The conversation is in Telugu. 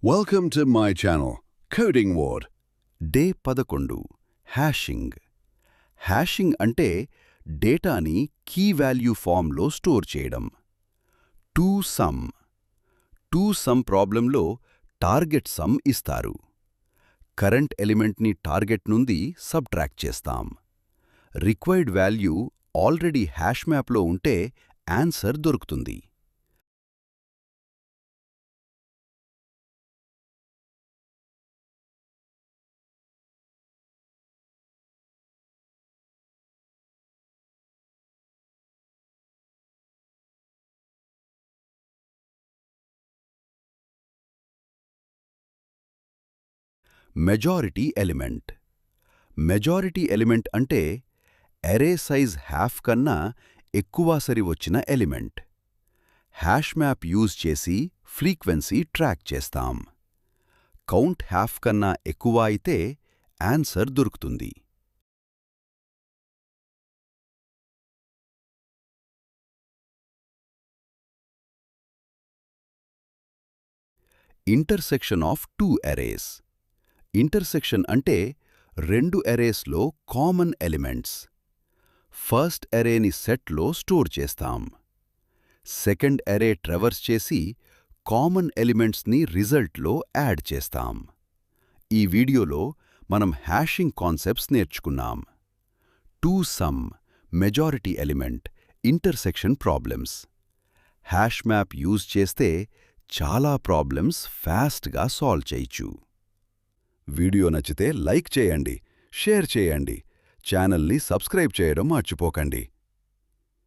Welcome to my channel, Coding Ward. Day 11 hashing. Hashing అంటే డేటాని కీ వాల్యూ ఫామ్లో స్టోర్ చేయడం. టు సమ్ ప్రాబ్లంలో టార్గెట్ సమ్ ఇస్తారు. కరెంట్ ఎలిమెంట్ని టార్గెట్ నుండి సబ్ట్రాక్ట్ చేస్తాం. రిక్వైర్డ్ వాల్యూ ఆల్రెడీ హ్యాష్ మ్యాప్లో ఉంటే ఆన్సర్ దొరుకుతుంది. Majority element. మెజారిటీ ఎలిమెంట్ అంటే అరే సైజ్ హాఫ్ కన్నా ఎక్కువ సరి వచ్చిన ఎలిమెంట్. హ్యాష్ మ్యాప్ యూజ్ చేసి ఫ్రీక్వెన్సీ ట్రాక్ చేస్తాం. కౌంట్ హాఫ్ కన్నా ఎక్కువ అయితే ఆన్సర్ దొరుకుతుంది. Intersection of two arrays. Intersection అంటే రెండు అరేస్లో కామన్ ఎలిమెంట్స్. ఫస్ట్ అరేని సెట్లో స్టోర్ చేస్తాం. సెకండ్ అరే ట్రావర్స్ చేసి కామన్ ఎలిమెంట్స్ని రిజల్ట్లో యాడ్ చేస్తాం. ఈ వీడియోలో మనం హ్యాషింగ్ కాన్సెప్ట్స్ నేర్చుకున్నాం. To some, majority element, intersection problems. Hash map use చేస్తే చాలా ప్రాబ్లమ్స్ ఫాస్ట్గా సాల్వ్ చేయొచ్చు. వీడియో నచ్చితే లైక్ చేయండి, షేర్ చేయండి, ఛానల్ని సబ్స్క్రైబ్ చేయడం మర్చిపోకండి.